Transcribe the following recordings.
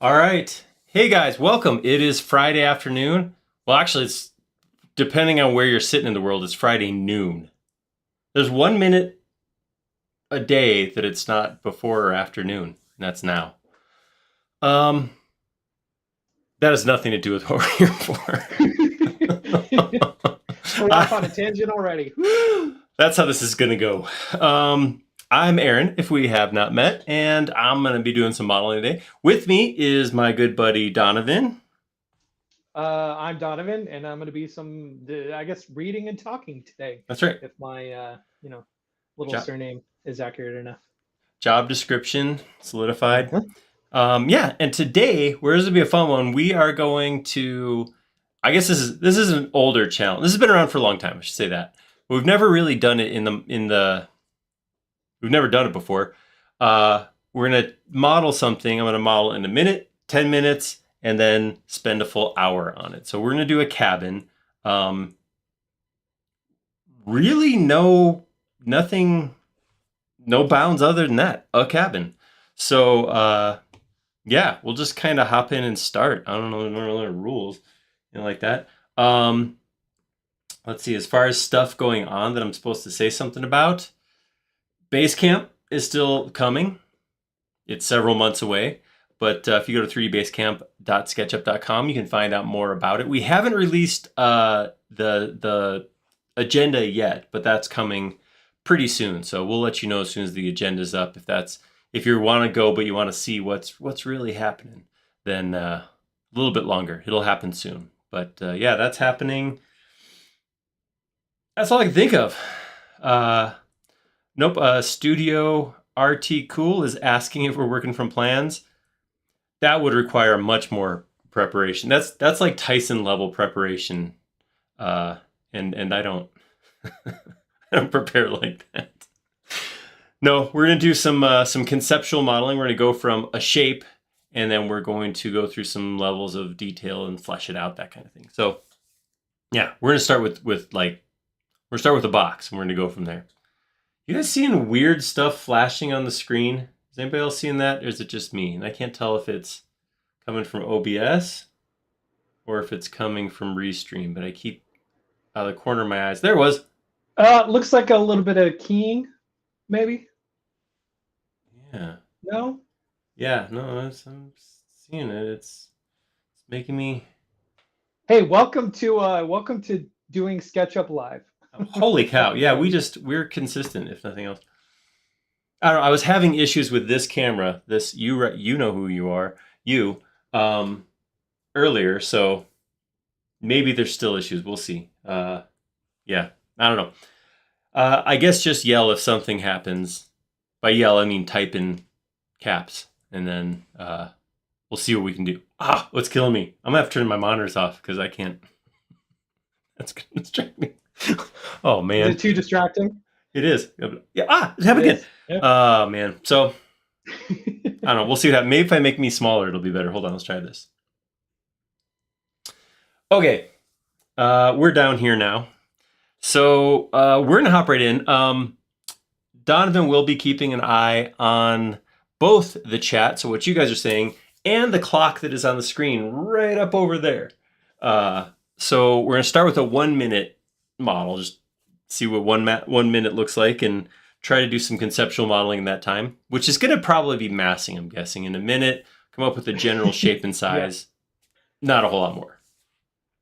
All right. Hey guys, welcome. It is Friday afternoon. Well, actually, it's depending on where you're sitting in the world, it's Friday noon. There's 1 minute a day that it's not before or afternoon, and that's now. Um, that has nothing to do with what we're here for. We're off on a tangent already. Woo! That's how this is going to go. I'm Aaron, if we have not met, and I'm going to be doing some modeling today. With me is my good buddy Donovan. I'm Donovan, and I'm going to be I guess, reading and talking today, That's right. if my, little Jo- surname is accurate enough. job description solidified. Uh-huh. Yeah, and today, where's it be a fun one? We are going to. I guess this is an older challenge. This has been around for a long time. I should say that. We've never really done it in the. We've never done it before. We're gonna model something. I'm gonna model in a minute, 10 minutes, and then spend a full hour on it. So we're gonna do a cabin. Um, really, nothing, no bounds other than that. A cabin. So yeah, we'll just kind of hop in and start. I don't know the normal rules, like that. Let's see. As far as stuff going on that I'm supposed to say something about, Basecamp is still coming. It's several months away, but if you go to 3dbasecamp.sketchup.com, you can find out more about it. We haven't released the agenda yet, but that's coming pretty soon. So we'll let you know as soon as the agenda's up. If you want to go, but you want to see what's really happening, then a little bit longer. It'll happen soon. But yeah, that's happening. That's all I can think of. Nope. Studio RT Cool is asking if we're working from plans. That would require much more preparation. That's like Tyson level preparation, and I don't I don't prepare like that. No, we're gonna do some conceptual modeling. We're gonna go from a shape, and then we're going to go through some levels of detail and flesh it out, that kind of thing. So yeah, we're gonna start with a box, and we're gonna go from there. You guys seeing weird stuff flashing on the screen? Is anybody else seeing that, or is it just me? And I can't tell if it's coming from OBS or if it's coming from Restream, but I keep out of the corner of my eyes. There it was. Looks like a little bit of keying, maybe. Yeah. No? Yeah, no, I'm seeing it. It's making me. Hey, welcome to doing SketchUp live. Holy cow. Yeah, we're consistent, if nothing else. I don't know. I was having issues with this camera. You know who you are. You. Um, Earlier, so maybe there's still issues. We'll see. Yeah, I don't know. I guess just yell if something happens. By yell, I mean type in caps, and then we'll see what we can do. What's killing me? I'm gonna have to turn my monitors off because I can't. That's gonna distract me. Oh Is man, it too distracting? it is. Yeah. It happened It again. is. Yep. Oh man. So I don't know. We'll see what happens. Maybe if I make me smaller, it'll be better. Hold on. Let's try this. Okay. We're down here now. So we're gonna hop right in. Donovan will be keeping an eye on both the chat, so what you guys are saying, and the clock that is on the screen right up over there. So we're gonna start with a 1 minute model, just see what 1 minute looks like, and try to do some conceptual modeling in that time, which is gonna probably be massing, I'm guessing, in a minute. Come up with a general shape and Yeah. size. Not a whole lot more.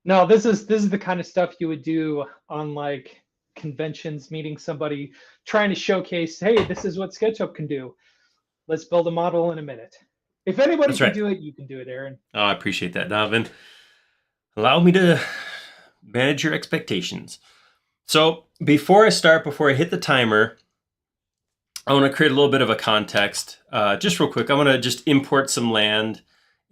No, this is the kind of stuff you would do on like conventions, meeting somebody, trying to showcase, hey, this is what SketchUp can do. Let's build a model in a minute. If anybody That's can right. do it, you can do it, Aaron. Oh, I appreciate that, Donovan. Allow me to manage your expectations. So before I hit the timer, I want to create a little bit of a context, just real quick. I'm going to just import some land,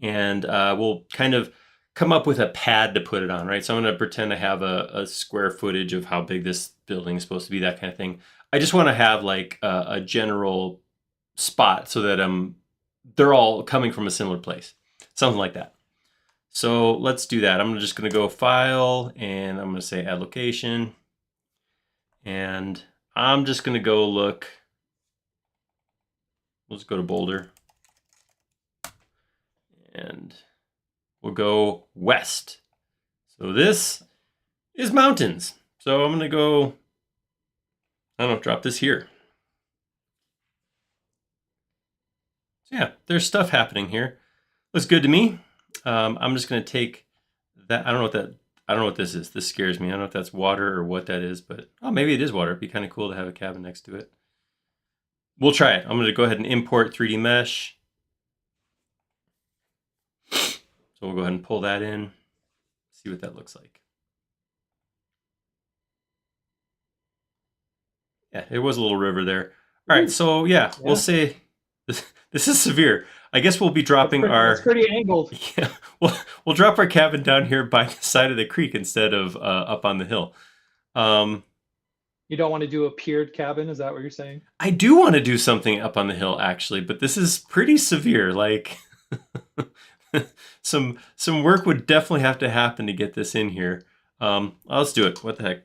and we'll kind of come up with a pad to put it on, right? So I'm going to pretend I have a square footage of how big this building is supposed to be, that kind of thing. I just want to have like a general spot so that they're all coming from a similar place, something like that. So let's do that. I'm just going to go File, and I'm going to say Add Location. And I'm just going to go look. Let's go to Boulder. And we'll go west. So this is mountains. So I'm going to go, I don't know, drop this here. So yeah, there's stuff happening here. Looks good to me. I'm just going to take that. I don't know what this is. This scares me. I don't know if that's water or what that is, but oh, maybe it is water. It'd be kind of cool to have a cabin next to it. We'll try it. I'm going to go ahead and import 3D mesh. So we'll go ahead and pull that in, see what that looks like. Yeah, it was a little river there. All right, so yeah, we'll say this is severe. I guess we'll be dropping It's pretty angled. Yeah, we'll drop our cabin down here by the side of the creek instead of up on the hill. You don't want to do a piered cabin, is that what you're saying? I do want to do something up on the hill actually, but this is pretty severe. Like some work would definitely have to happen to get this in here. Let's do it. What the heck?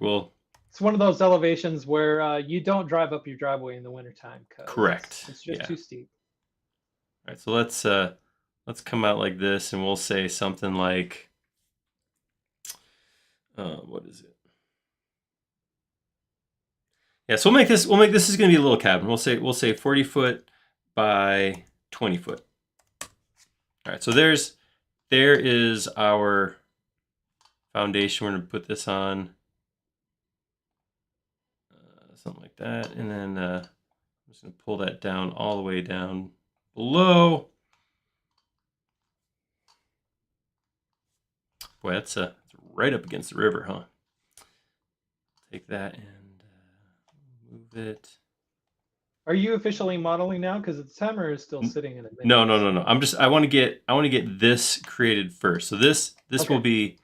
It's one of those elevations where you don't drive up your driveway in the wintertime. Correct. It's just too steep. All right, so let's come out like this, and we'll say something like, what is it? Yeah, so we'll make this is going to be a little cabin. We'll say 40 foot by 20 foot. All right, so there is our foundation. We're going to put this on something like that, and then I'm just going to pull that down all the way down below. Boy, that's right up against the river, huh? Take that and move it. Are you officially modeling now? Because the timer is still sitting in a minute. No. I want to get this created first. So this Okay.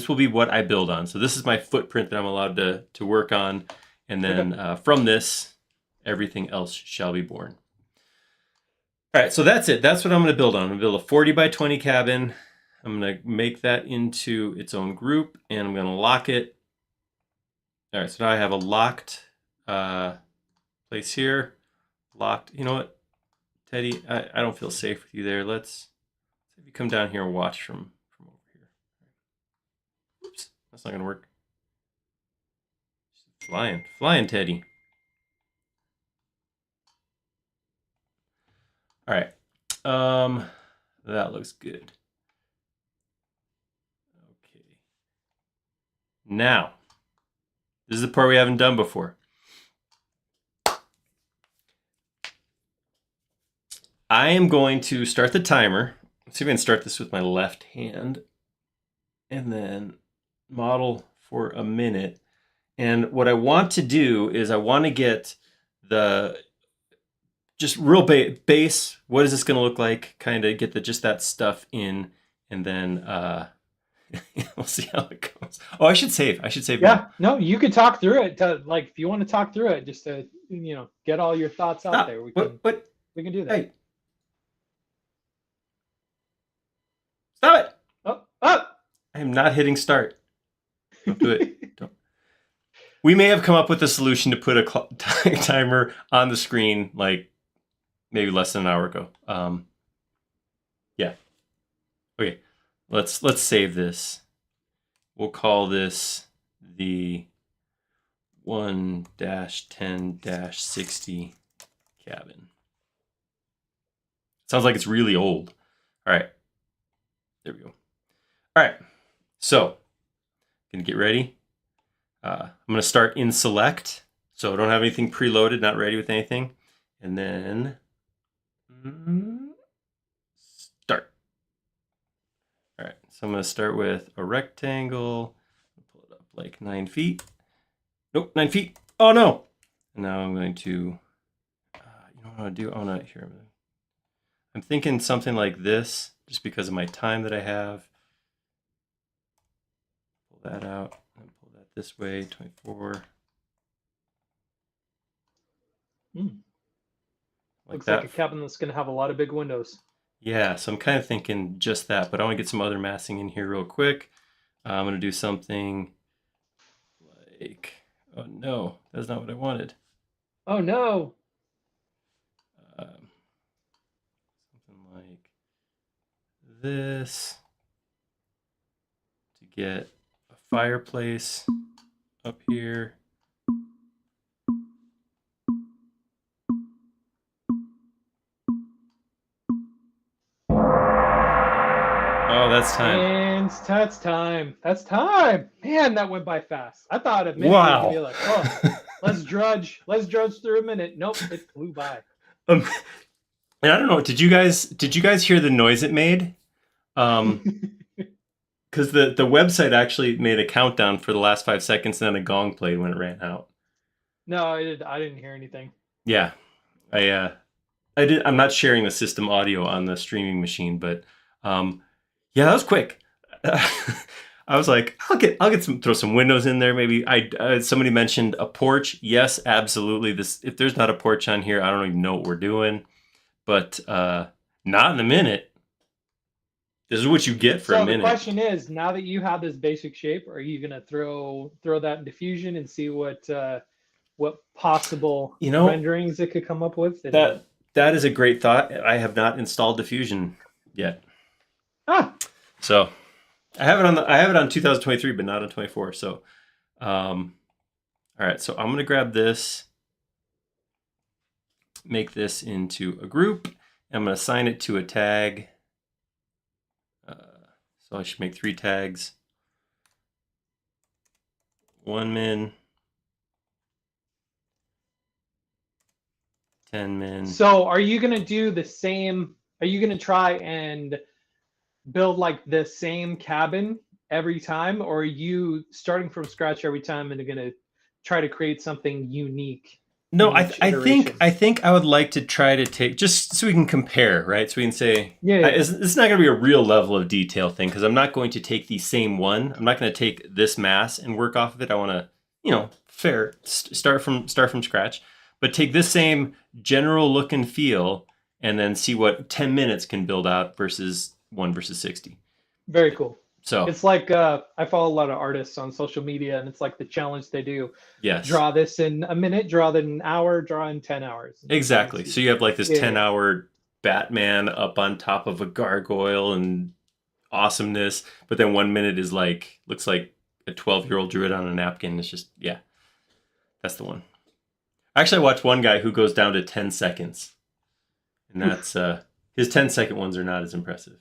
will be what I build on. So this is my footprint that I'm allowed to work on, and then from this, everything else shall be born. All right, so that's it. That's what I'm going to build on. I'm going to build a 40 by 20 cabin. I'm going to make that into its own group, and I'm going to lock it. All right, so now I have a locked place here. Locked. You know what, Teddy? I don't feel safe with you there. Let's have you come down here and watch from over here. Oops, that's not going to work. Flying, Teddy. All right. That looks good. Okay. Now, this is the part we haven't done before. I am going to start the timer. Let's see if I can start this with my left hand. And then model for a minute. And what I want to do is I want to get the just real base. What is this going to look like? Kind of get just that stuff in, and then we'll see how it goes. Oh, I should save. Yeah, no, you could talk through it. Like if you want to talk through it, just to get all your thoughts out there. We can do that. Hey. Stop it! Oh! I am not hitting start. Don't do it. Don't. We may have come up with a solution to put a timer on the screen, like maybe less than an hour ago. Yeah. Okay. Let's save this. We'll call this the 1-10-60 cabin. Sounds like it's really old. All right. There we go. All right. So, gonna get ready. I'm gonna start in select. So I don't have anything preloaded, not ready with anything. And then start. All right, so I'm gonna start with a rectangle. Pull it up like 9 feet. Nope, 9 feet. Oh no! And now I'm going to, you know what I want to do? I'm thinking something like this, just because of my time that I have. Pull that out and pull that this way, 24. Looks like a cabin that's going to have a lot of big windows. Yeah, so I'm kind of thinking just that, but I want to get some other massing in here real quick. I'm going to do something like, oh no, that's not what I wanted. Oh no. Something like this to get a fireplace up here. Oh, that's time. And that's time. That's time. Man, that went by fast. I thought a minute would be Wow. like, oh, let's drudge through a minute. Nope, it flew by. um, and I don't know. Did you guys hear the noise it made? Because the website actually made a countdown for the last 5 seconds, and then a gong played when it ran out. No, I didn't hear anything. Yeah, I did. I'm not sharing the system audio on the streaming machine, but yeah, that was quick. I was like, I'll get throw some windows in there. Maybe somebody mentioned a porch. Yes, absolutely. If there's not a porch on here, I don't even know what we're doing. But not in a minute. This is what you get for a So the minute. question is, now that you have this basic shape, are you gonna throw that in diffusion and see what possible renderings it could come up with? That is a great thought. I have not installed diffusion yet. So I have it on 2023, but not on 24. So all right, so I'm gonna grab this, make this into a group. I'm gonna assign it to a tag. So I should make 3 tags. 1 min, 10 min. So are you gonna do the same? Are you gonna try and build like the same cabin every time, or are you starting from scratch every time and going to try to create something unique? No, I think I would like to try to take, just so we can compare, right? So we can say, yeah. It's not going to be a real level of detail thing, because I'm not going to take the same one. I'm not going to take this mass and work off of it. I want to, start from scratch, but take this same general look and feel, and then see what 10 minutes can build out versus 1 versus 60. Very cool. So it's like I follow a lot of artists on social media, and it's like the challenge they do. Yes. Draw this in a minute, draw that in an hour, draw in 10 hours. Exactly. So you have like this 10-hour Batman up on top of a gargoyle and awesomeness, but then 1 minute is looks like a 12-year-old drew it on a napkin. It's just, yeah, that's the one. Actually, I watched one guy who goes down to 10 seconds, and that's his 10-second ones are not as impressive.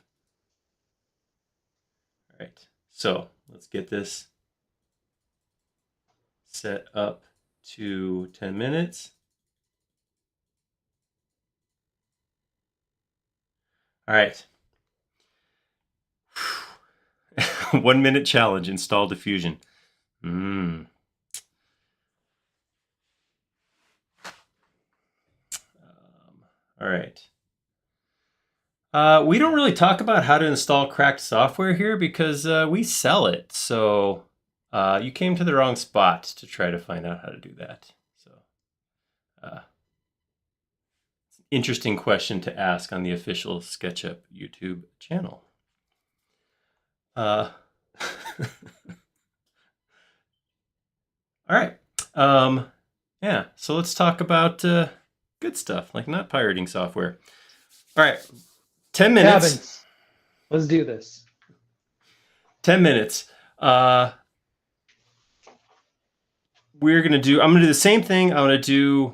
All right, so let's get this set up to 10 minutes. All right. 1 minute challenge, install diffusion. All right. We don't really talk about how to install cracked software here because we sell it. So you came to the wrong spot to try to find out how to do that. So it's an interesting question to ask on the official SketchUp YouTube channel. All right. Yeah, so let's talk about good stuff, like not pirating software. All right. 10 minutes. Cabins. Let's do this. 10 minutes. I'm gonna do the same thing. I'm gonna do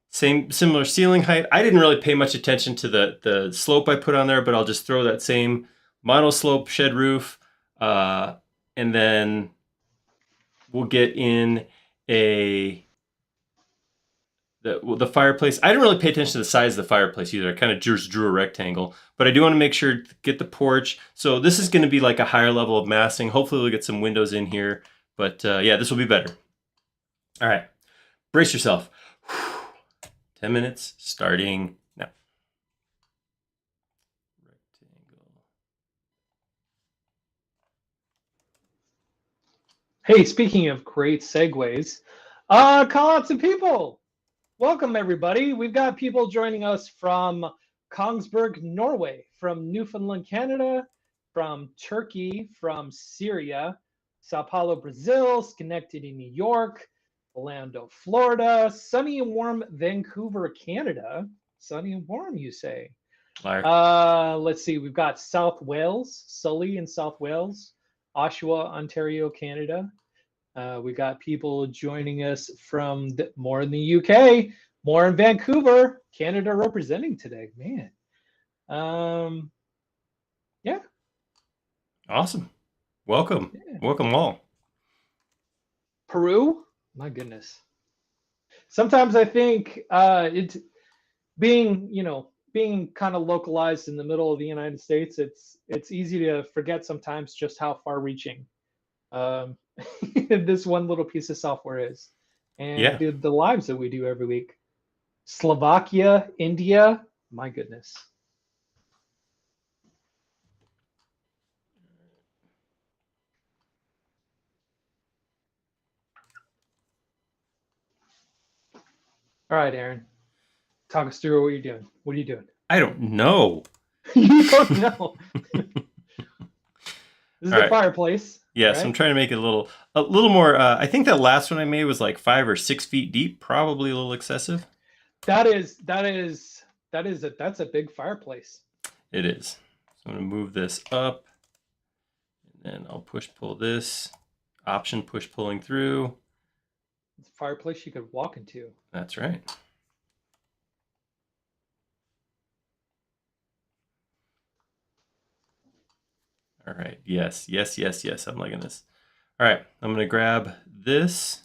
similar ceiling height. I didn't really pay much attention to the slope I put on there, but I'll just throw that same monoslope shed roof, and then we'll get in the fireplace. I didn't really pay attention to the size of the fireplace either. I kind of just drew a rectangle, but I do want to make sure to get the porch. So this is going to be like a higher level of massing. Hopefully we'll get some windows in here, but yeah, this will be better. All right, brace yourself. 10 minutes starting now. Rectangle. Hey, speaking of great segues, call out some people. Welcome, everybody. We've got people joining us from Kongsberg, Norway, from Newfoundland, Canada, from Turkey, from Syria, Sao Paulo, Brazil, Schenectady, New York, Orlando, Florida, sunny and warm Vancouver, Canada. Sunny and warm, you say. Liar. Let's see. We've got South Wales, Sully in South Wales, Oshawa, Ontario, Canada. We got people joining us from more in the UK, more in Vancouver, Canada representing today. Man. Yeah. Awesome. Welcome. Yeah. Welcome all. Peru. My goodness. Sometimes I think it being, being kind of localized in the middle of the United States, it's easy to forget sometimes just how far-reaching um, this one little piece of software is, and Yeah. the lives that we do every week. Slovakia, India, my goodness. All right, Aaron, talk us through what you're doing. What are you doing? I don't know. You don't know. This is All the right. fireplace, Yes, I'm right? trying to make it a little more. I think that last one I made was like 5 or 6 feet deep, probably a little excessive. That's a big fireplace. It is. So I'm going to move this up, and then I'll push pull this. Option push pulling through. It's a fireplace you could walk into. That's right. All right. Yes, yes, yes, yes. I'm liking this. All right. I'm going to grab this,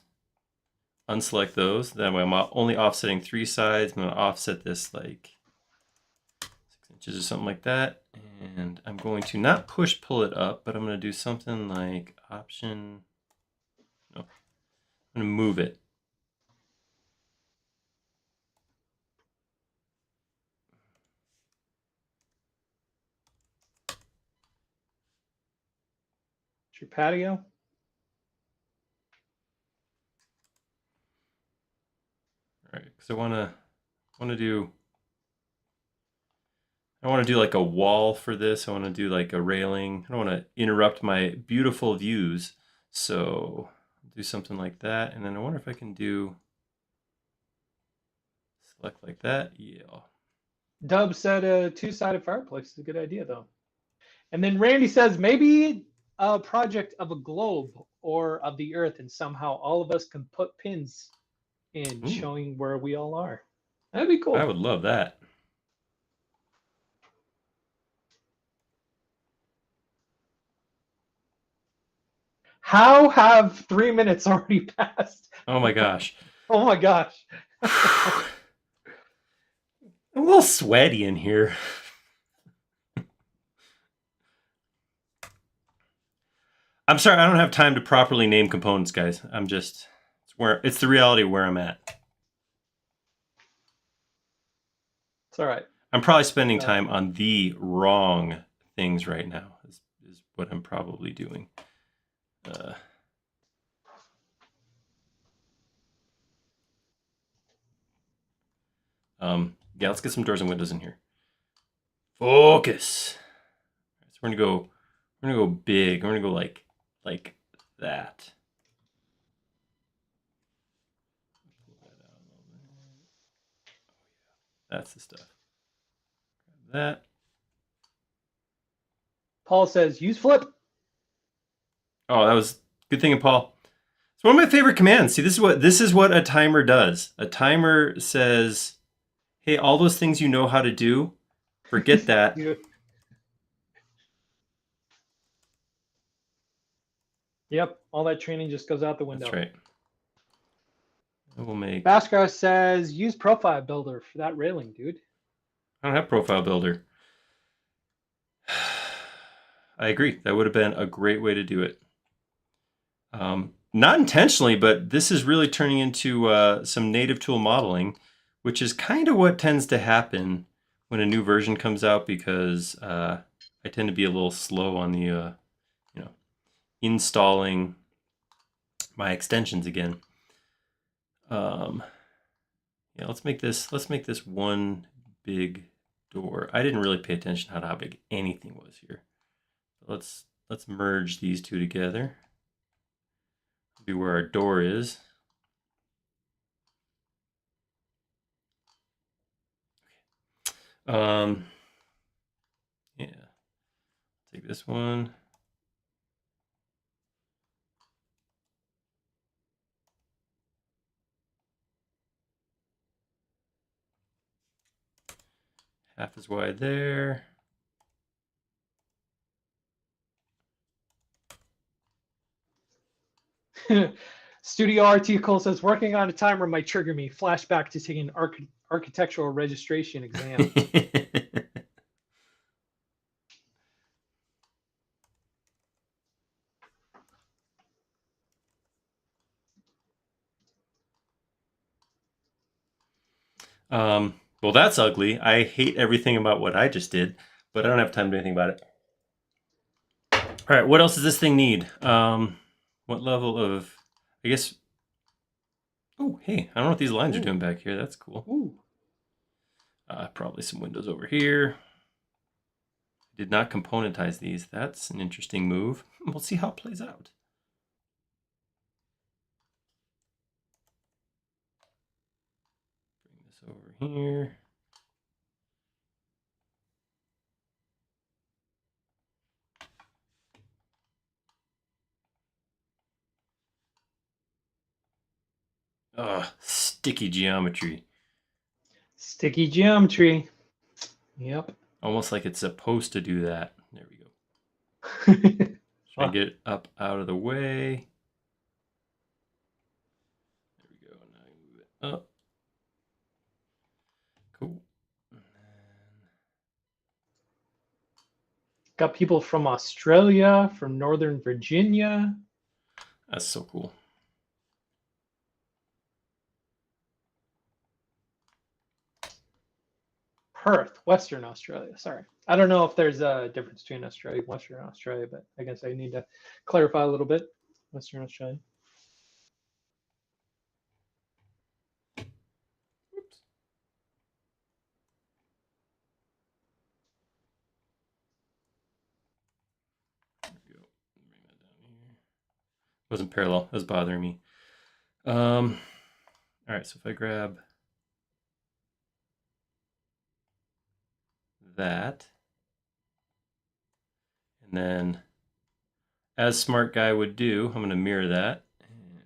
unselect those. That way I'm only offsetting 3 sides. I'm going to offset this like 6 inches or something like that. And I'm going to not push pull it up, but I'm going to do something like option. No, I'm going to move it. It's your patio. All right, because I want to do like a wall for this. I want to do like a railing. I don't want to interrupt my beautiful views. So do something like that. And then I wonder if I can do select like that. Yeah. Dub said a two-sided fireplace is a good idea, though. And then Randy says maybe a project of a globe or of the Earth, and somehow all of us can put pins in Ooh, showing where we all are. That'd be I cool. would love that. How have 3 minutes already passed? Oh my gosh. Oh my gosh. I'm a little sweaty in here. I'm sorry, I don't have time to properly name components, guys. It's the reality of where I'm at. It's all right. I'm probably spending Uh, time on the wrong things right now. Is what I'm probably doing. Yeah, let's get some doors and windows in here. Focus. So we're gonna go big. We're gonna go like that. That's the stuff. That. Paul says use flip. Oh, that was good thinking, Paul. It's one of my favorite commands. See, this is what a timer does. A timer says, "Hey, all those things you know how to do, forget that." Yep, all that training just goes out the window. That's right. We'll make. Baskar says use profile builder for that railing, dude. I don't have profile builder. I agree. That would have been a great way to do it. Not intentionally, but this is really turning into some native tool modeling, which is kind of what tends to happen when a new version comes out, because I tend to be a little slow on the installing my extensions again. Yeah, let's make this one big door. I didn't really pay attention to how big anything was here. Let's merge these two together. Be where our door is. Take this one. Half as wide there. Studio Article says working on a timer might trigger me. Flashback to taking an architectural registration exam. Well, that's ugly. I hate everything about what I just did, but I don't have time to do anything about it. All right, what else does this thing need? What level of, I guess, oh, hey, I don't know what these lines are doing back here. That's cool. Ooh. Probably some windows over here. Did not componentize these. That's an interesting move. We'll see how it plays out. Bring this over here. Sticky geometry. Sticky geometry. Yep. Almost like it's supposed to do that. There we go. Try and get it up out of the way. There we go. Now I move it up. Cool. Got people from Australia, from Northern Virginia. That's so cool. Perth, Western Australia. Sorry. I don't know if there's a difference between Australia and Western Australia, but I guess I need to clarify a little bit. Western Australia. Oops. There we go. Bring that down here. Wasn't parallel. That was bothering me. All right, so if I grab that, and then as smart guy would do, I'm going to mirror that. And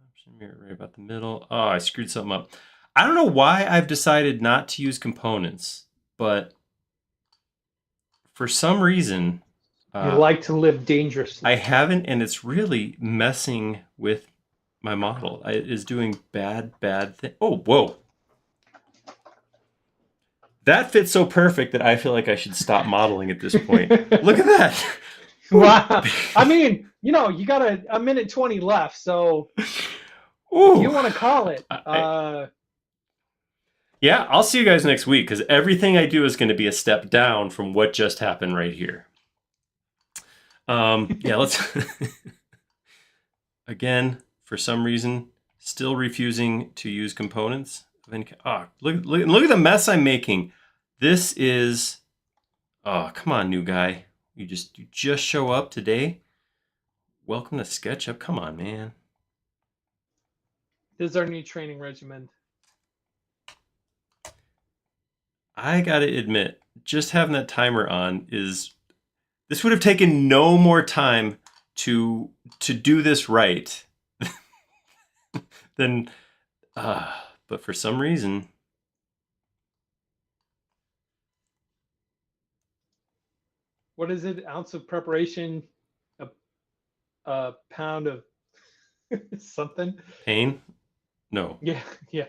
option mirror right about the middle. Oh, I screwed something up. I don't know why I've decided not to use components, but for some reason, You like to live dangerously. I haven't, and it's really messing with my model. It is doing bad thing. Oh, whoa. That fits so perfect that I feel like I should stop modeling at this point. Look at that. Wow. I mean, you know, you got a minute 20 left, so Ooh. if you want to call it. Yeah, I'll see you guys next week because everything I do is going to be a step down from what just happened right here. Yeah, let's again, for some reason, still refusing to use components. Look at the mess I'm making. This is, oh, come on, new guy. You just show up today. Welcome to SketchUp. Come on, man. This is our new training regimen. I gotta admit, just having that timer on this would have taken no more time to do this right than, but for some reason. What is it? Ounce of preparation, a pound of something. Pain? No. Yeah, yeah.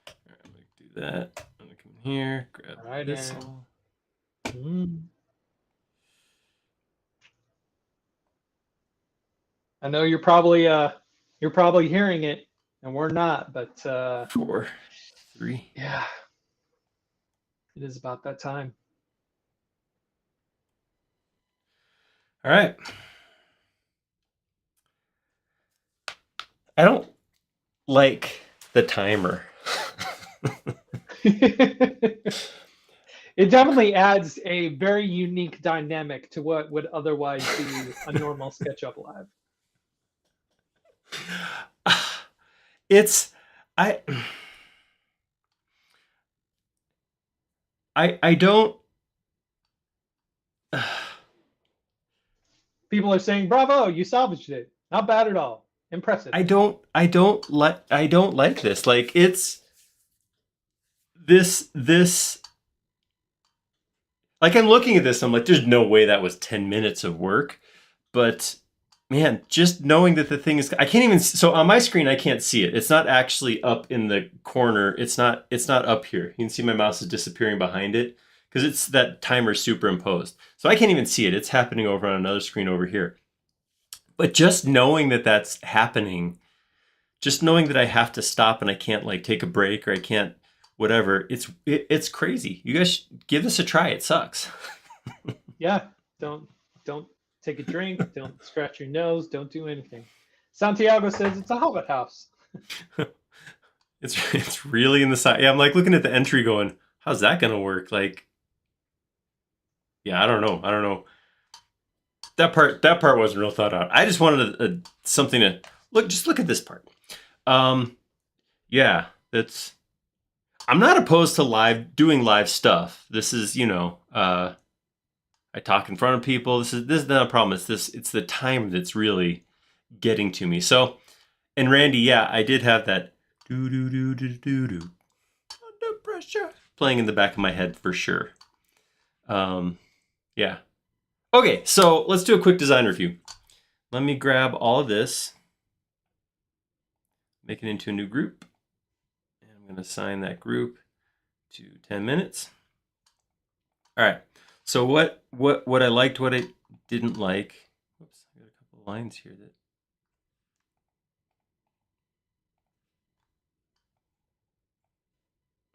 All right, I'm gonna do that. I'm gonna come in here, grab Right this. I know you're probably hearing it, and we're not, but 4, 3. yeah, it is about that time. All right. I don't like the timer. It definitely adds a very unique dynamic to what would otherwise be a normal SketchUp Live. It's I don't. People are saying, "Bravo, you salvaged it. Not bad at all. Impressive." I don't like this. Like it's this like I'm looking at this, I'm like, there's no way that was 10 minutes of work. But man, just knowing that the thing is, I can't even, so on my screen, I can't see it. It's not actually up in the corner. It's not up here. You can see my mouse is disappearing behind it because it's that timer superimposed. So I can't even see it. It's happening over on another screen over here. But just knowing that that's happening, just knowing that I have to stop and I can't like take a break or I can't whatever, it's crazy. You guys give this a try. It sucks. Yeah, don't take a drink, don't scratch your nose, don't do anything. Santiago says it's a hobbit house. It's really in the side. Yeah, I'm like looking at the entry going, how's that gonna work? Like, yeah, I don't know. I don't know. That part wasn't real thought out. I just wanted something to look. Just look at this part. Um, yeah, that's. I'm not opposed to doing live stuff. This is, I talk in front of people. This is not a problem. It's the time that's really getting to me. So, and Randy, yeah, I did have that do do do do do do under pressure playing in the back of my head for sure. Yeah. Okay, so let's do a quick design review. Let me grab all of this, make it into a new group. And I'm going to assign that group to 10 minutes. All right. So what I liked, what I didn't like. Whoops, I got a couple of lines here that.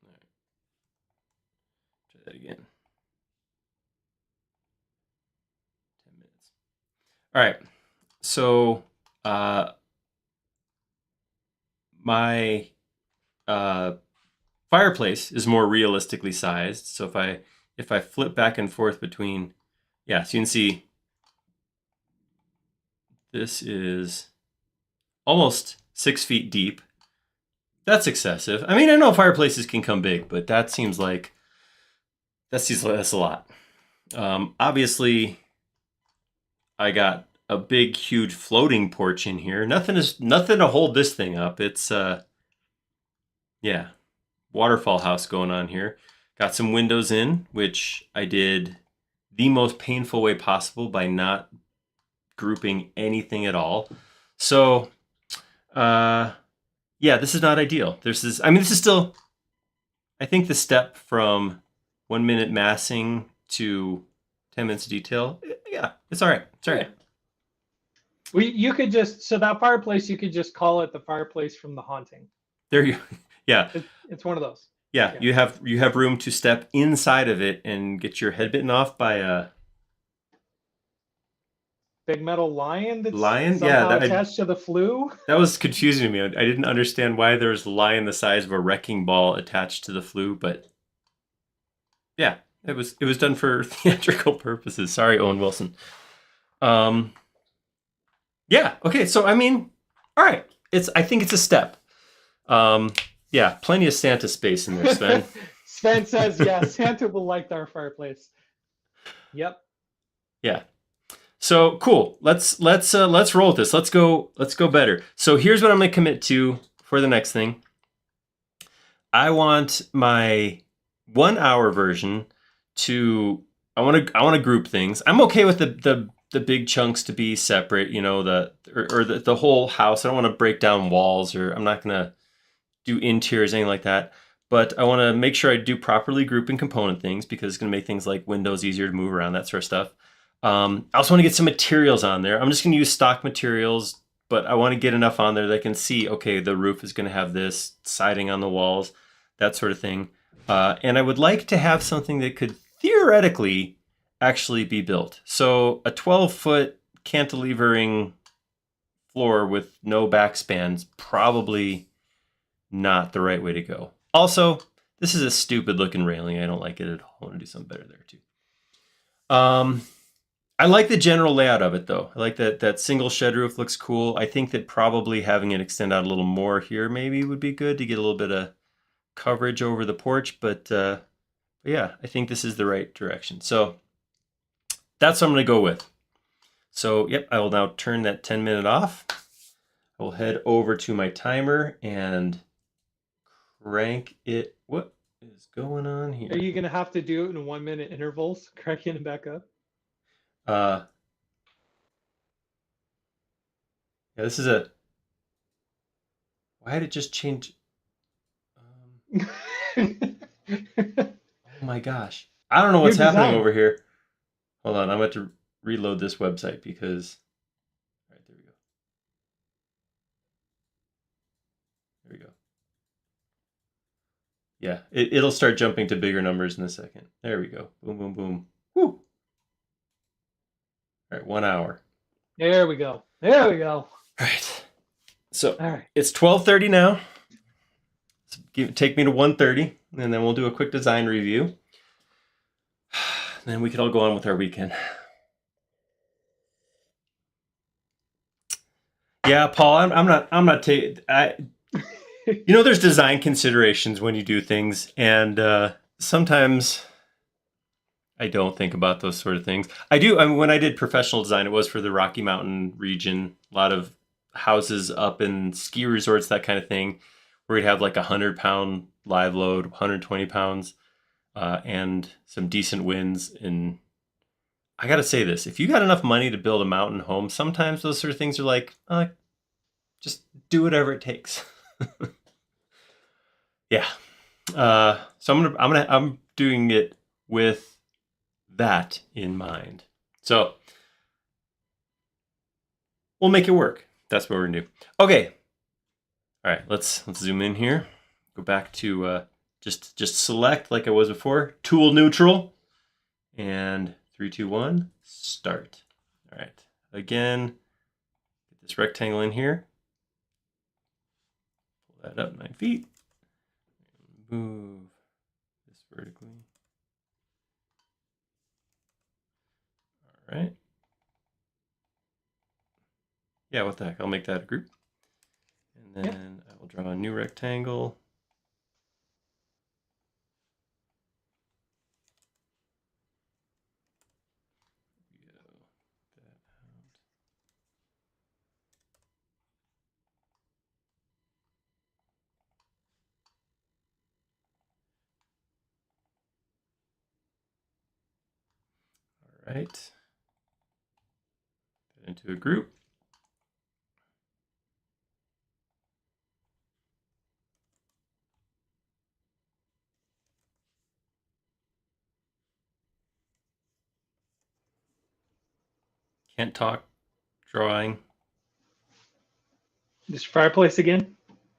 All right. Try that again. 10 minutes. All right. So my fireplace is more realistically sized. So if I flip back and forth between, yeah, so you can see this is almost 6 feet deep. That's excessive. I mean, I know fireplaces can come big, but that seems like that's a lot. Obviously, I got a big, huge floating porch in here. Nothing to hold this thing up. It's yeah, waterfall house going on here. Got some windows in, which I did the most painful way possible by not grouping anything at all. So, yeah, this is not ideal. This is still, I think the step from 1 minute massing to 10 minutes of detail, yeah, it's all right. It's all right. You could just, so that fireplace, you could just call it the fireplace from The Haunting. There you, yeah. It's one of those. Yeah, you have room to step inside of it and get your head bitten off by a big metal lion that's lion. somehow attached to the flue. That was confusing to me. I didn't understand why there was a lion the size of a wrecking ball attached to the flue, but yeah, it was done for theatrical purposes. Sorry, Owen Wilson. Yeah. Okay. So I mean, all right. I think it's a step. Yeah, plenty of Santa space in there, Sven. Sven says, yeah, Santa will like our fireplace. Yep. Yeah. So cool. Let's roll with this. Let's go better. So here's what I'm gonna commit to for the next thing. I want my 1 hour version to I want to group things. I'm okay with the big chunks to be separate, the whole house. I don't want to break down walls, or I'm not gonna do interiors, anything like that. But I want to make sure I do properly grouping component things because it's going to make things like windows easier to move around, that sort of stuff. I also want to get some materials on there. I'm just going to use stock materials, but I want to get enough on there that I can see, okay, the roof is going to have this, siding on the walls, that sort of thing. And I would like to have something that could theoretically actually be built. So a 12-foot cantilevering floor with no backspans, probably not the right way to go. Also, this is a stupid looking railing. I don't like it at all. I want to do something better there too. I like the general layout of it though. I like that single shed roof looks cool. I think that probably having it extend out a little more here maybe would be good to get a little bit of coverage over the porch, but But yeah, I think this is the right direction. So that's what I'm going to go with. So, yep, I will now turn that 10-minute off. I will head over to my timer and crank it. What is going on here? Are you gonna have to do it in 1-minute intervals, cranking it back up? Yeah, this is a. Why did it just change? Oh my gosh. I don't know what's happening over here. Hold on, I'm going to reload this website because. All right, there we go. There we go. Yeah, it'll start jumping to bigger numbers in a second. There we go. Boom, boom, boom. Woo! All right, 1 hour. There we go. There we go. All right. So All right. it's 12:30 now. So take me to 1:30, and then we'll do a quick design review. Then we can all go on with our weekend. Yeah, Paul, I'm not taking. There's design considerations when you do things, and sometimes I don't think about those sort of things. I do. I mean, when I did professional design, it was for the Rocky Mountain region. A lot of houses up in ski resorts, that kind of thing, where you'd have like 100-pound live load, 120 pounds, and some decent winds. And I got to say this: if you got enough money to build a mountain home, sometimes those sort of things are like, just do whatever it takes. Yeah. So I'm doing it with that in mind. So we'll make it work. That's what we're gonna do. Okay. All right. Let's zoom in here. Go back to just select like I was before. Tool neutral. And 3, 2, 1. Start. All right. Again, get this rectangle in here. Pull that up 9 feet. Move this vertically. All right. Yeah, what the heck? I'll make that a group. And then I will draw a new rectangle. All right. Get into a group. Can't talk. Drawing. This fireplace again?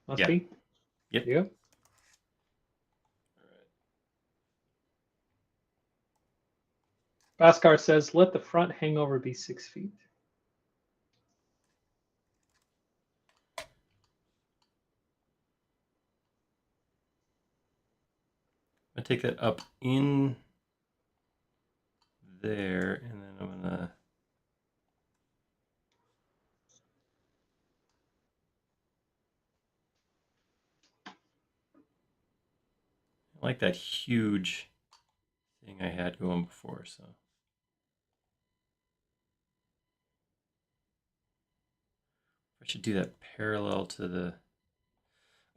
Must Yeah. be. Yep. Yeah. Bhaskar says, let the front hangover be 6 feet. I take that up in there, and then I'm gonna. I like that huge thing I had going before, so. I should do that parallel to the.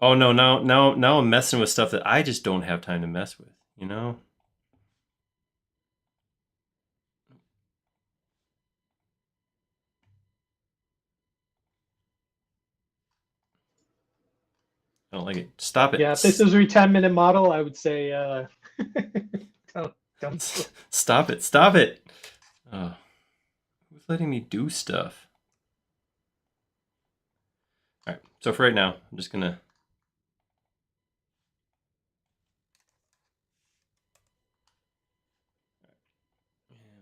Oh no! Now I'm messing with stuff that I just don't have time to mess with. I don't like it. Stop it. Yeah, if this was a 10-minute model, I would say don't. Stop it. Stop it. Oh, who's letting me do stuff? All right. So for right now, I'm just gonna.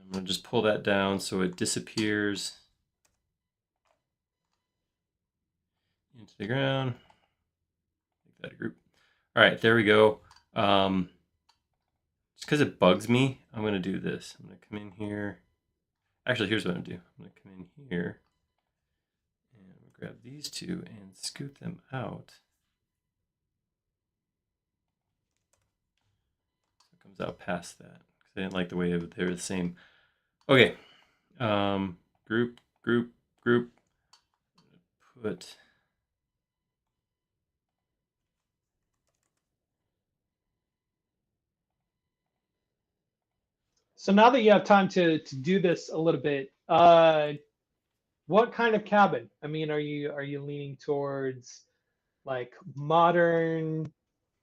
I'm gonna just pull that down so it disappears into the ground. Make that a group. All right, there we go. Just because it bugs me, I'm gonna do this. I'm gonna come in here. Actually, here's what I'm gonna do. I'm gonna come in here and grab these two and scoot them out. comes out past that. I didn't like the way they were the same. Okay. Group, group, group. Put. So now that you have time to do this a little bit, what kind of cabin? I mean, are you leaning towards like modern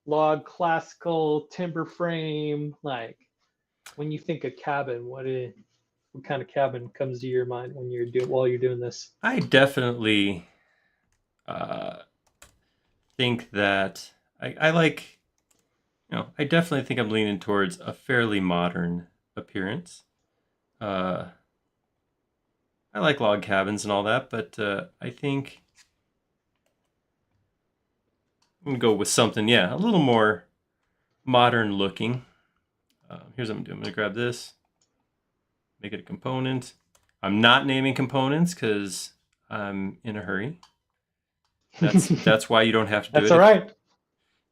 log, classical, timber frame? Like when you think of cabin, what kind of cabin comes to your mind when while you're doing this? I definitely think that I like, I definitely think I'm leaning towards a fairly modern appearance. I like log cabins and all that, but I think I'm gonna go with something, yeah, a little more modern looking. Here's what I'm doing. I'm gonna grab this, make it a component. I'm not naming components because I'm in a hurry. That's why you don't have to do That's it all right.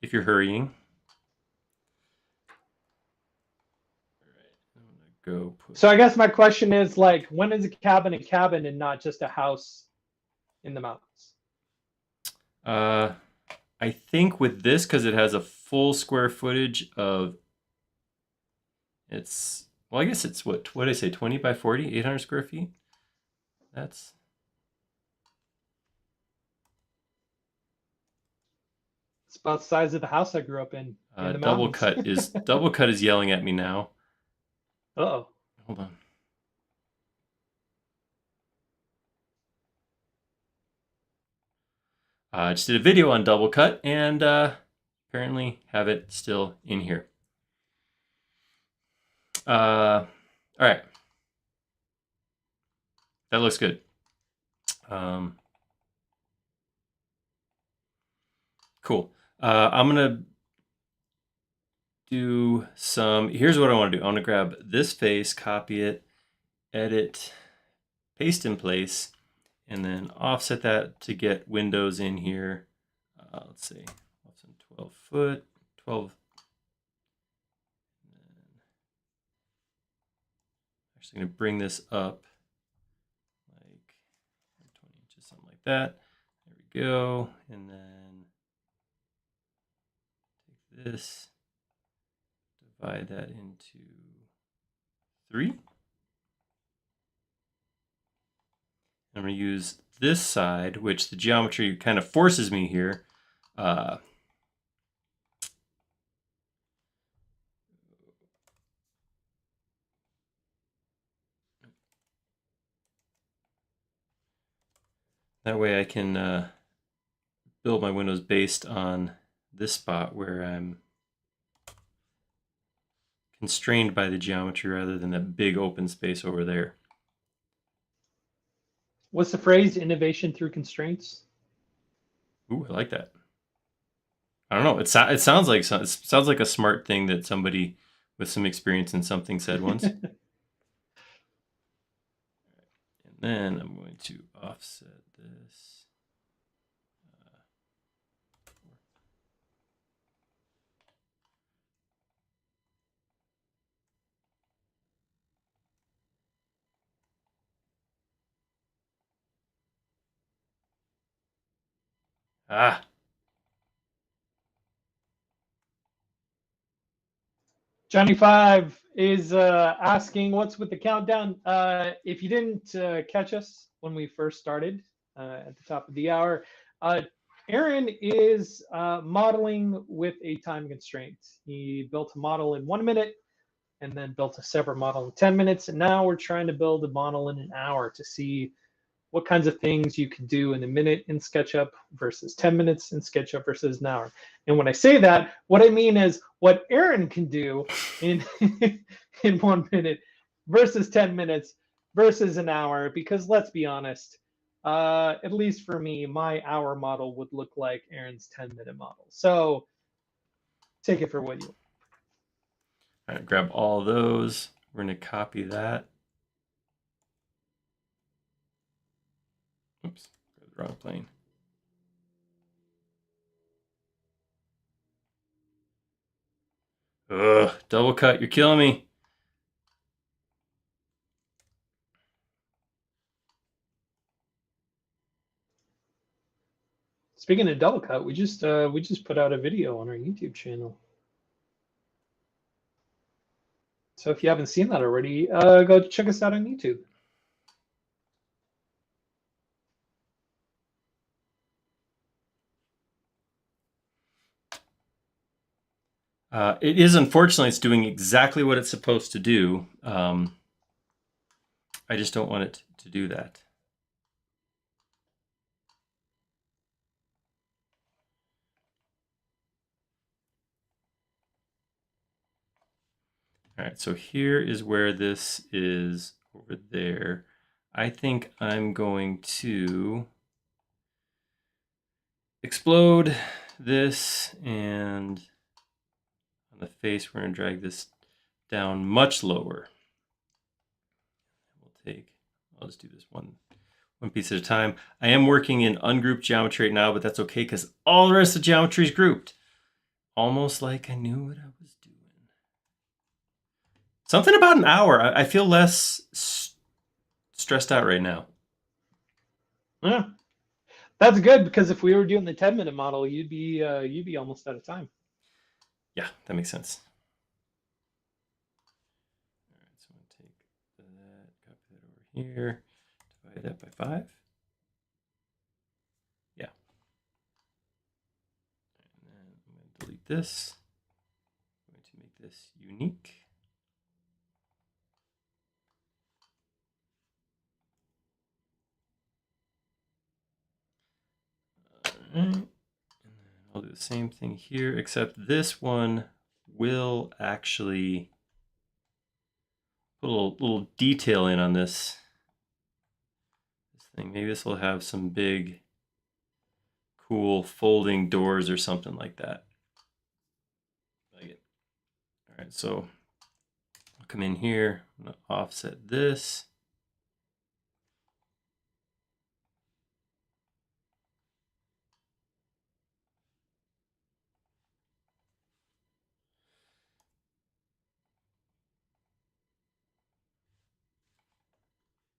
if you're hurrying. I'm gonna go put. So I guess my question is like, when is a cabin and not just a house in the mountains? Uh, I think with this, because it has a full square footage of, well, I guess it's what did I say, 20 by 40, 800 square feet? That's It's about the size of the house I grew up in the mountains. double cut is yelling at me now. Uh-oh. Hold on. I just did a video on double cut and apparently have it still in here. All right. That looks good. Cool. I'm gonna do here's what I want to do. I want to grab this face, copy it, edit, paste in place, and then offset that to get windows in here. Let's see, 12 foot, 12. Actually going to bring this up like 20 inches, something like that. There we go. And then take this, divide that into 3. I'm going to use this side, which the geometry kind of forces me here. That way I can build my windows based on this spot where I'm constrained by the geometry rather than that big open space over there. What's the phrase? Innovation through constraints? Ooh, I like that. I don't know. It sounds like a smart thing that somebody with some experience in something said once. And then I'm going to offset this. Ah, Johnny Five is asking what's with the countdown. If you didn't catch us when we first started at the top of the hour, Aaron is modeling with a time constraint. He built a model in 1 minute and then built a separate model in 10 minutes. And now we're trying to build a model in an hour to see what kinds of things you could do in a minute in SketchUp versus 10 minutes in SketchUp versus an hour. And when I say that, what I mean is what Aaron can do in in 1 minute versus 10 minutes versus an hour. Because let's be honest, at least for me, my hour model would look like Aaron's 10-minute model. So take it for what you want. all right, grab all those. We're going to copy that. Oops, wrong plane. Ugh, double cut, you're killing me. Speaking of double cut, we just put out a video on our YouTube channel. So if you haven't seen that already, go check us out on YouTube. It is, unfortunately, it's doing exactly what it's supposed to do. I just don't want it to do that. All right, so here is where this is over there. I think I'm going to explode this, and on the face, we're going to drag this down much lower. I'll just do this one piece at a time. I am working in ungrouped geometry right now, but that's okay because all the rest of the geometry is grouped. Almost like I knew what I was doing. Something about an hour. I feel less stressed out right now. Yeah, that's good, because if we were doing the 10-minute model, you'd be almost out of time. Yeah, that makes sense. All right, so I'm going to take that, copy that over here, divide that by 5. Yeah. And then I'm going to delete this. I'm going to make this unique. All right. And then I'll do the same thing here, except this one will actually put a little detail in on this thing. Maybe this will have some big, cool folding doors or something like that. Like it. All right, so I'll come in here. I'm going to offset this.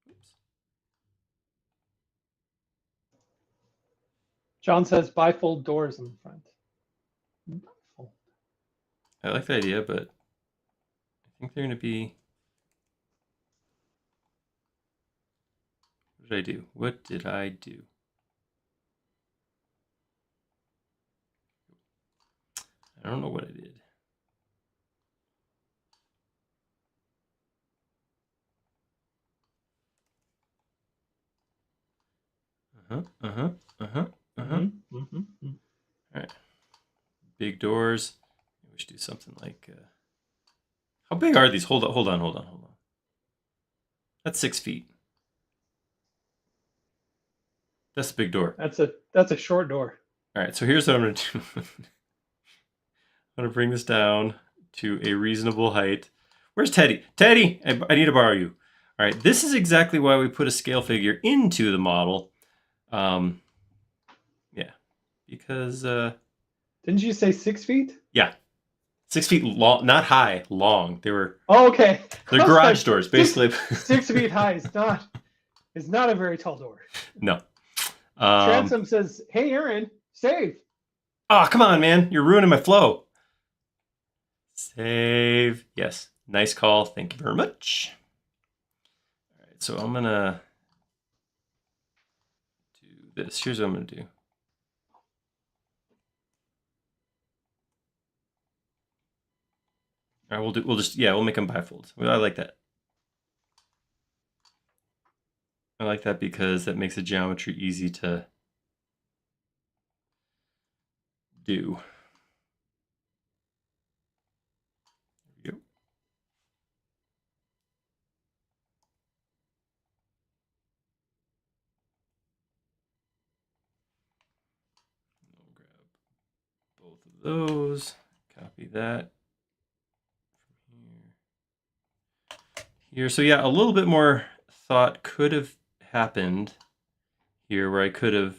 Oops. John says bifold doors in the front. Bifold. I like the idea, but I think they're going to be... What did I do? What did I do? I don't know what I did. All right. Big doors. We should do something like... how big are these? Hold on. That's 6 feet. That's a big door. That's a short door. All right, so here's what I'm going to do. I'm going to bring this down to a reasonable height. Where's Teddy? Teddy, I need to borrow you. All right, this is exactly why we put a scale figure into the model. Yeah, because... Didn't you say 6 feet? Yeah, 6 feet long, not high, long. They were... Oh, okay. They're garage doors, basically. 6 feet high is not a very tall door. No. Transom says, "Hey, Aaron, save." Oh, come on, man. You're ruining my flow. Save. Yes. Nice call. Thank you very much. All right, so I'm going to do this. Here's what I'm going to do. All right, we'll make them bifolds. I like that. I like that because that makes the geometry easy to do. There we go. I'll grab both of those, copy that from here. So yeah, a little bit more thought could have happened here, where I could have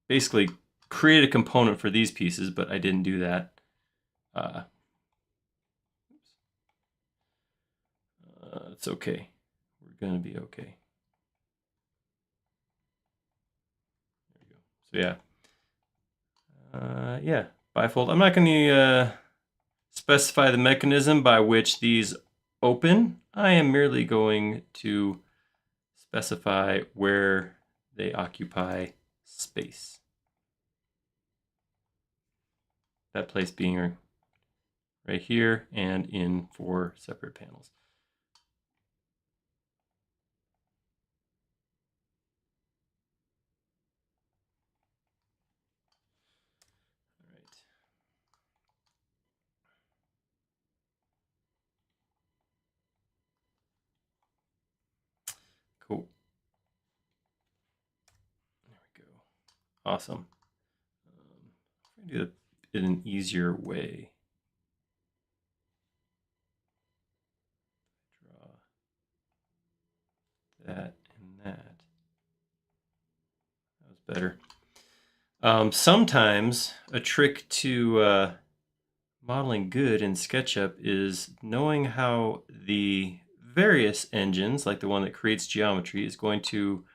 basically created a component for these pieces, but I didn't do that. It's okay. We're going to be okay. There we go. So yeah, bifold. I'm not going to specify the mechanism by which these open. I am merely going to specify where they occupy space. That place being right here and in 4 separate panels. All right. Cool. There we go. Awesome. I'm going to do it in an easier way. Draw that and that. That was better. Sometimes a trick to modeling good in SketchUp is knowing how the various engines, like the one that creates geometry, is going to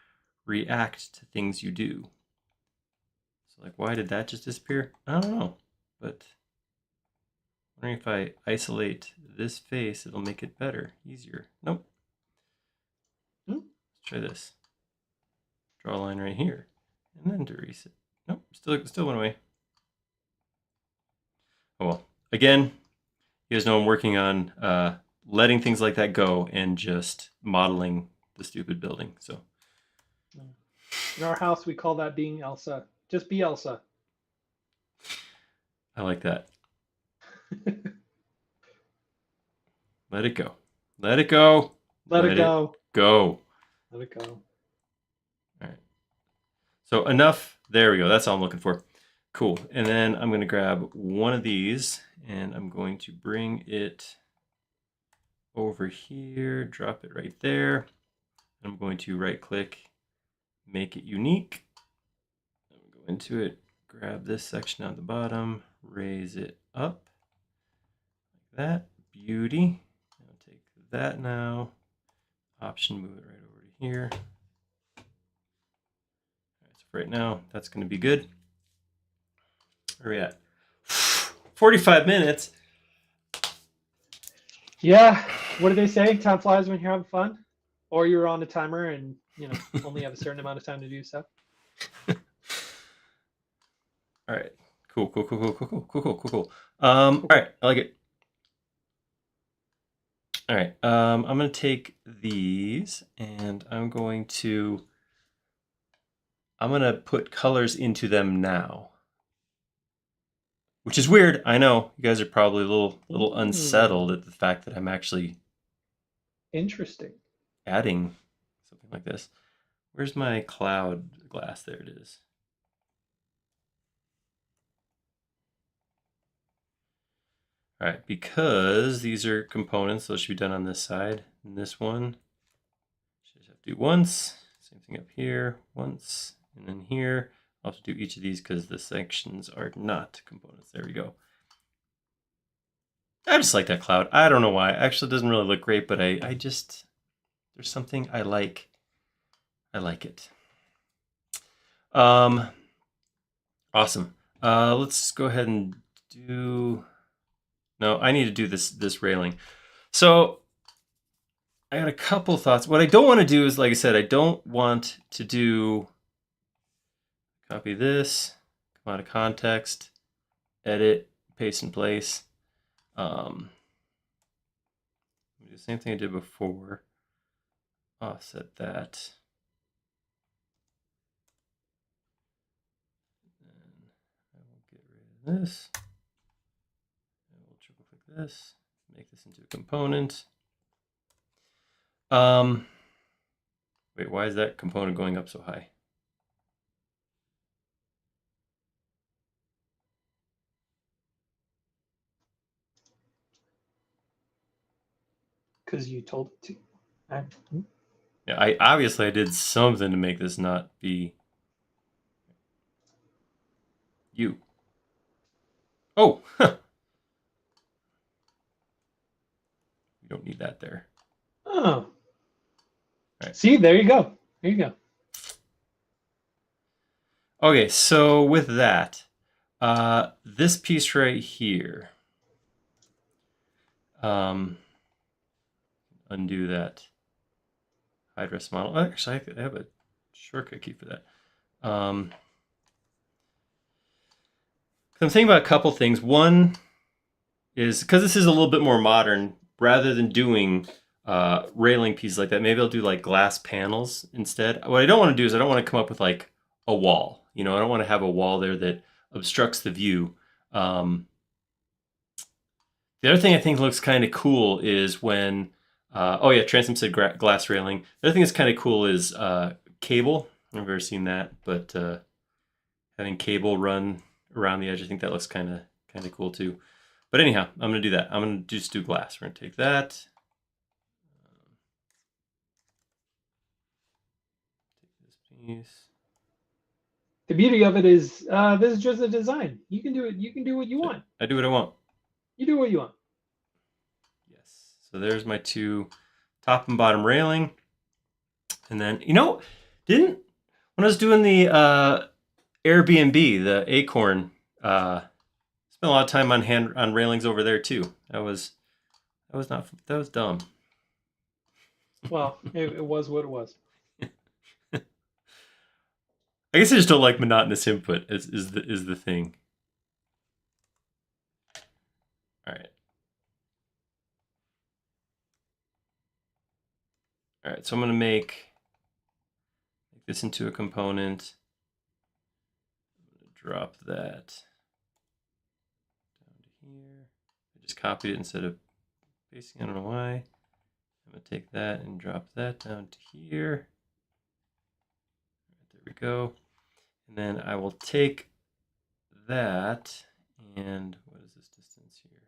react to things you do. So like, why did that just disappear? I don't know, but I'm wondering if I isolate this face, it'll make it better, easier. Nope. Let's try this. Draw a line right here, and then erase it. Nope, still went away. Oh well. Again, you guys know I'm working on letting things like that go and just modeling the stupid building. So In our house, we call that being Elsa. Just be Elsa. I like that. Let it go. Let it go. Let it go. Go. Let it go. All right. So enough. There we go. That's all I'm looking for. Cool. And then I'm going to grab one of these and I'm going to bring it over here, drop it right there. I'm going to right click, make it unique. I'm going to go into it, grab this section on the bottom, raise it up like that. Beauty. I'll take that now. Option, move it right over to here. All right, so for right now, that's going to be good. Where are we at? 45 minutes. Yeah. What do they say? Time flies when you're having fun, or you're on a timer and only have a certain amount of time to do stuff. All right. Cool. All right. I like it. All right. I'm going to take these and I'm going to put colors into them now. Which is weird. I know you guys are probably a little unsettled at the fact that I'm actually interesting adding something like this. Where's my cloud glass? There it is. All right, because these are components, those should be done on this side. And this one, should just have to do once. Same thing up here, once, and then here. I'll have to do each of these because the sections are not components. There we go. I just like that cloud. I don't know why. Actually, it doesn't really look great, but I just, there's something I like. I like it. Awesome. Let's go ahead and do. No, I need to do this railing. So I got a couple thoughts. What I don't want to do is, like I said, I don't want to do. Copy this, come out of context, edit, paste in place. Do the same thing I did before. Offset that. And I will get rid of this. And we'll triple click this, make this into a component. Wait, why is that component going up so high? because you told it to. Yeah, I did something to make this not be you. Oh, We don't need that there. Oh. Right. See, there you go. There you go. Okay, so with that, this piece right here, undo that hide rest model. Actually, I have a shortcut key for that. I'm thinking about a couple things. One is because this is a little bit more modern, rather than doing railing pieces like that, maybe I'll do like glass panels instead. What I don't want to do is I don't want to come up with like a wall. You know, I don't want to have a wall there that obstructs the view. The other thing I think looks kind of cool is when, oh yeah, Transom said glass railing. The other thing that's kind of cool is cable. I've never seen that, but having cable run around the edge, I think that looks kind of cool too. But anyhow, I'm gonna do that. I'm gonna just do glass. We're gonna take that. Take this piece. The beauty of it is this is just a design. You can do it. You can do what you want. I do what I want. You do what you want. Yes. So there's my two top and bottom railing. And then, you know, when I was doing the Airbnb, the Acorn, spent a lot of time on railings over there too. That was dumb. Well, it was what it was. I guess I just don't like monotonous input. Is the thing. All right. All right. So I'm gonna make this into a component. I'm gonna drop that down to here. I just copied it instead of pasting. I don't know why. I'm gonna take that and drop that down to here. There we go. And then I will take that and what is this distance here?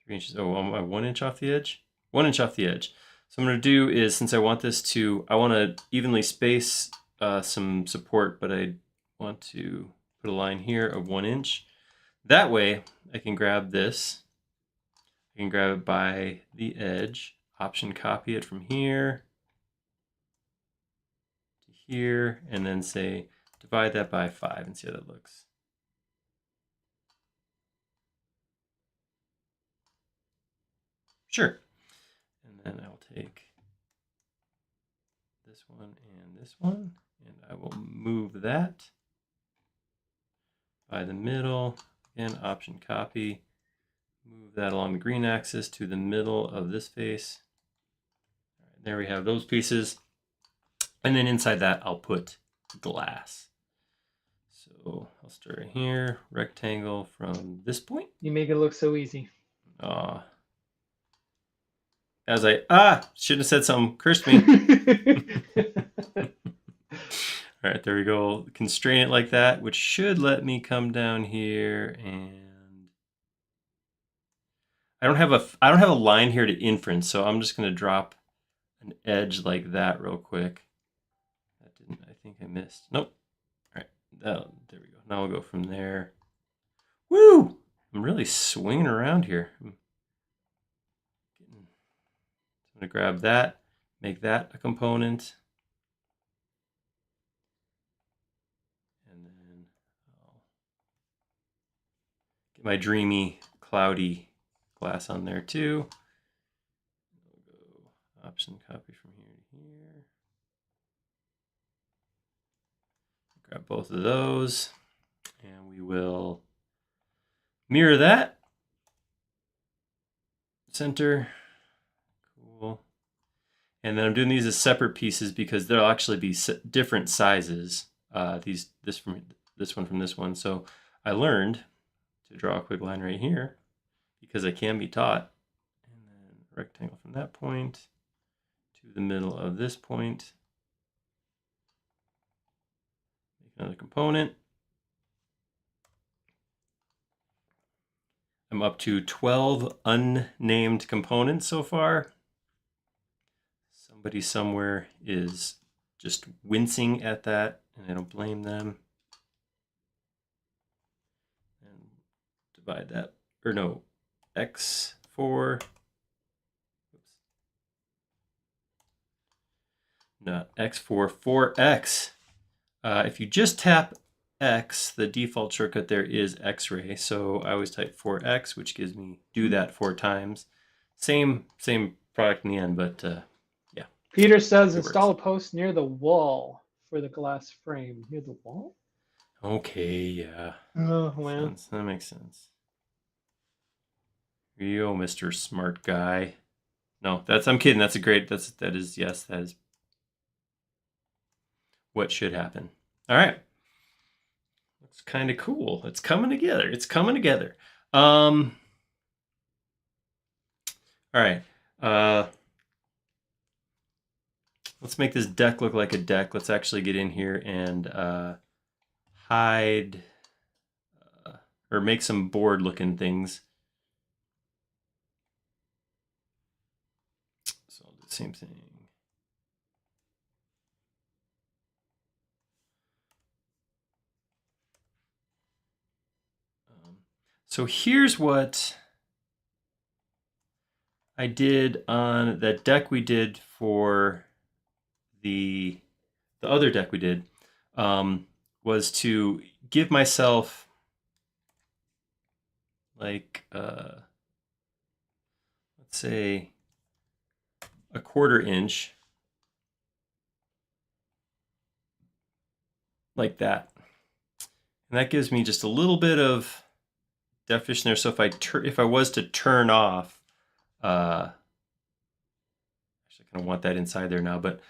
3 inches. Oh, I'm 1 inch off the edge. 1 inch off the edge. So what I'm going to do is, since I want this to, I want to evenly space some support, but I want to put a line here of 1 inch. That way, I can grab this. I can grab it by the edge. Option copy it from here to here, and then say divide that by 5 and see how that looks. Sure. And then I'll take this one and this one, and I will move that by the middle. Again, option copy. Move that along the green axis to the middle of this face. All right, there we have those pieces. And then inside that, I'll put glass. So I'll start right here, rectangle from this point. You make it look so easy. As shouldn't have said something, cursed me. All right, there we go. Constrain it like that, which should let me come down here, and I don't have a line here to inference, so I'm just going to drop an edge like that real quick. I think I missed. Nope. All right, there we go. Now we'll go from there. Woo! I'm really swinging around here. I'm going to grab that, make that a component. And then I'll get my dreamy, cloudy glass on there too. We'll go option copy from here to here. Grab both of those, and we will mirror that. Center. Cool. And then I'm doing these as separate pieces because there'll actually be different sizes. This one from this one. So I learned to draw a quick line right here because I can be taught. And then rectangle from that point to the middle of this point. Make another component. I'm up to 12 unnamed components so far. Somebody somewhere is just wincing at that, and I don't blame them. And divide that, or no, X4 4. Oops. Not X4, 4X. If you just tap X, the default shortcut there is X-ray. So I always type 4X, which gives me do that 4 times. Same product in the end, but yeah. Peter says It install works. a post near the wall for the glass frame. Near the wall? Okay, yeah. Oh, well. That makes sense. Here you go, Mr. Smart Guy. No, I'm kidding. That is what should happen. All right. Looks kind of cool. It's coming together. All right. Let's make this deck look like a deck. Let's actually get in here and hide or make some board looking things. So I'll do the same thing. So here's what I did on that deck we did for the other deck we did, was to give myself like let's say a 1/4 inch like that, and that gives me just a little bit of definition there. So if I was to turn off, actually I kind of want that inside there now, but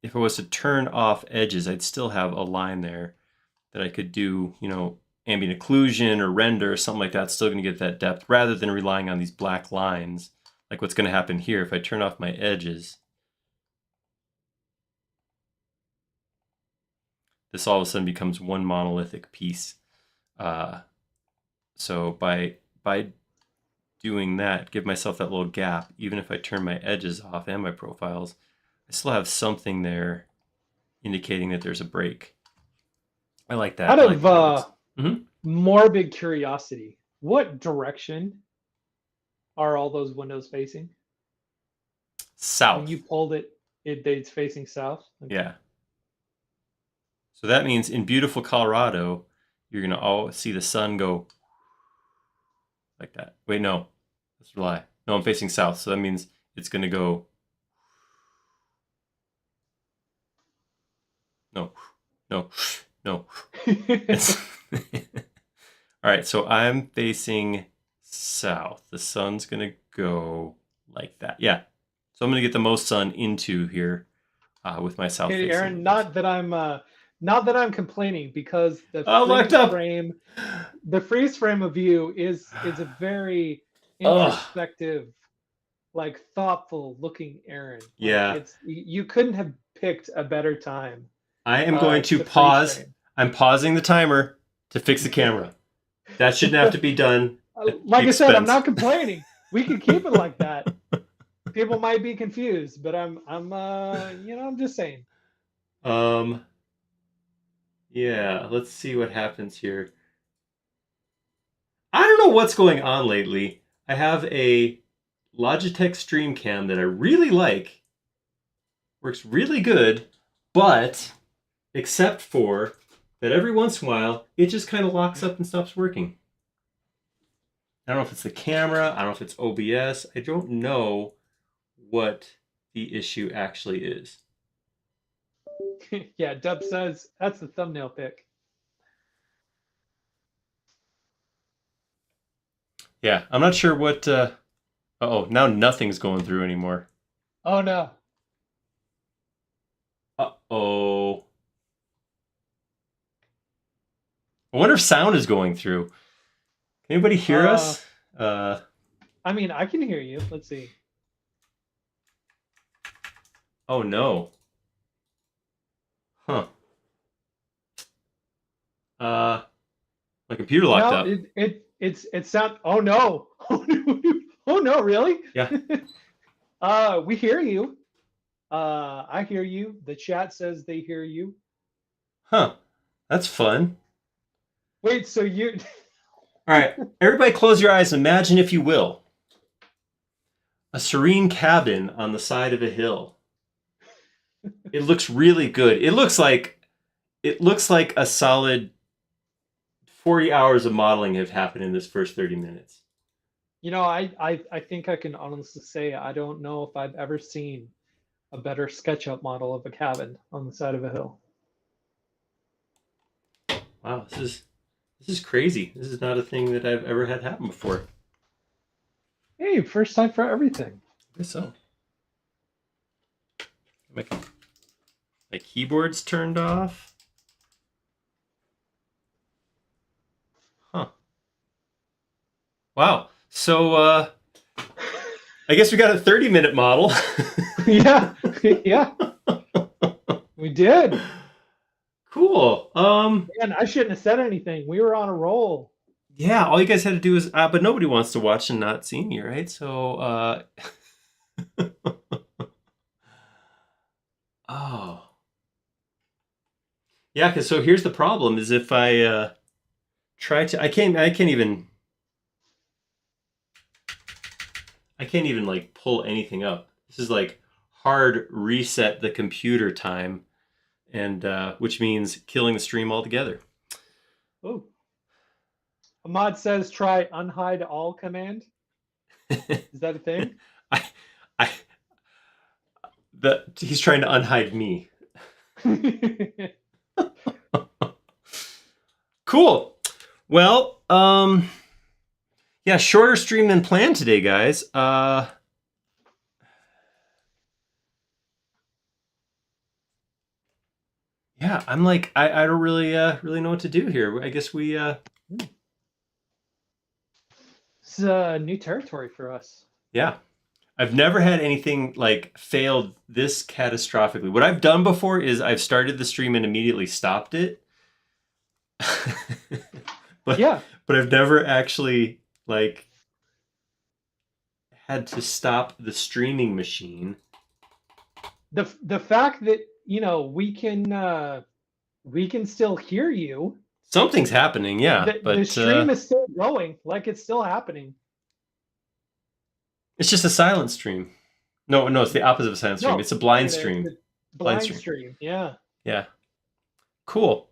if I was to turn off edges, I'd still have a line there that I could do, ambient occlusion or render or something like that. Still going to get that depth rather than relying on these black lines, like what's going to happen here if I turn off my edges. This all of a sudden becomes one monolithic piece. So by doing that, give myself that little gap, even if I turn my edges off and my profiles, I still have something there indicating that there's a break. I like that. Out I of like morbid curiosity, what direction are all those windows facing? South. When you pulled it's facing south? Okay. Yeah. So that means in beautiful Colorado, you're going to all see the sun go like that. Wait, no. That's a lie. No, I'm facing south. So that means it's going to go. No, no, no. All right, so I'm facing south. The sun's going to go like that. Yeah. So I'm going to get the most sun into here with my south Okay, facing. Aaron, not that I'm complaining, because the freeze frame of you is a very introspective, like thoughtful looking Aaron. Like, yeah. You couldn't have picked a better time. I am going to pause. I'm pausing the timer to fix the camera. That shouldn't have to be done. Like I said, I'm not complaining. We can keep it like that. People might be confused, but I'm just saying. Yeah, let's see what happens here. I don't know what's going on lately. I have a Logitech Streamcam that I really like. Works really good, but except for that every once in a while, it just kind of locks up and stops working. I don't know if it's the camera, I don't know if it's OBS, I don't know what the issue actually is. Yeah, Dub says that's the thumbnail pick. Yeah, I'm not sure what. Oh, now nothing's going through anymore. Oh no. Uh-oh. I wonder if sound is going through. Can anybody hear us? I mean, I can hear you. Let's see. Oh no. Huh. My computer locked up. It's sound. Oh no. Oh no, really? Yeah. We hear you. I hear you. The chat says they hear you. Huh. That's fun. Wait, so you All right, everybody close your eyes. Imagine, if you will, a serene cabin on the side of a hill. It looks really good. It looks like a solid 40 hours of modeling have happened in this first 30 minutes. I think I can honestly say I don't know if I've ever seen a better SketchUp model of a cabin on the side of a hill. Wow, this is crazy. This is not a thing that I've ever had happen before. Hey, first time for everything. I guess so. My keyboard's turned off. Huh. Wow. So I guess we got a 30-minute model. Yeah, yeah, we did. Cool. Man, I shouldn't have said anything. We were on a roll. Yeah, all you guys had to do is but nobody wants to watch and not see me, right? So oh. Yeah, cuz so here's the problem is if I try to I can't even like pull anything up. This is like hard reset the computer time, and which means killing the stream altogether. Oh, Ahmad says try unhide all command. Is that a thing? I, I, he's trying to unhide me. Cool. Well, yeah, shorter stream than planned today, guys. Yeah, I'm like, I don't really know what to do here. I guess we It's new territory for us. yeah. I've never had anything like failed this catastrophically. What I've done before is I've started the stream and immediately stopped it. but Yeah, but I've never actually like had to stop the streaming machine. the fact that we can still hear you. Something's happening, yeah, The but stream is still going, like it's still happening. it's just a silent stream. No, it's the opposite of a silent stream. No, It's a blind the stream. blind stream. stream. Yeah. Yeah. Cool.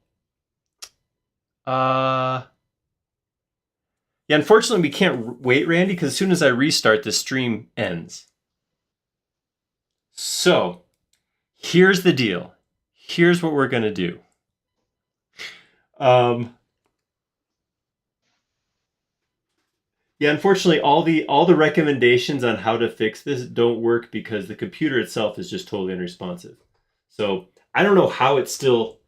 Yeah, unfortunately we can't wait, Randy, because as soon as I restart, the stream ends. So, here's the deal. Here's what we're gonna do. Yeah, unfortunately, all the recommendations on how to fix this don't work because the computer itself is just totally unresponsive. So I don't know how it's still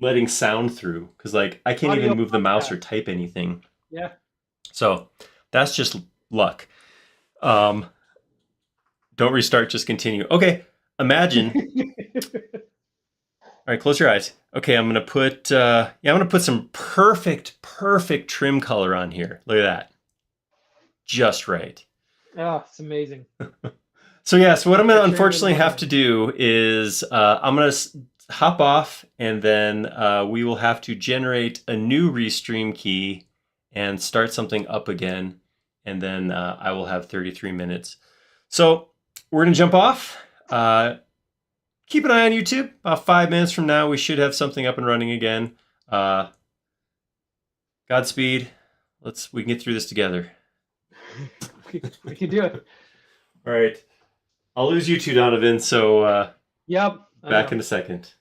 letting sound through because like I can't Audio even move the mouse podcast. or type anything. Yeah. So that's just luck. Don't restart, just continue. Okay, imagine. All right, close your eyes. Okay, I'm gonna put some perfect trim color on here. Look at that, just right. Oh, it's amazing. So yeah, so what I'm gonna Picture in unfortunately have mind. to do is I'm gonna hop off, and then we will have to generate a new restream key and start something up again, and then I will have 33 minutes. So we're gonna jump off. Keep an eye on YouTube. About 5 minutes from now, we should have something up and running again. Godspeed. We can get through this together. We can do it. All right. I'll lose you two, Donovan. So Yep. back in a second.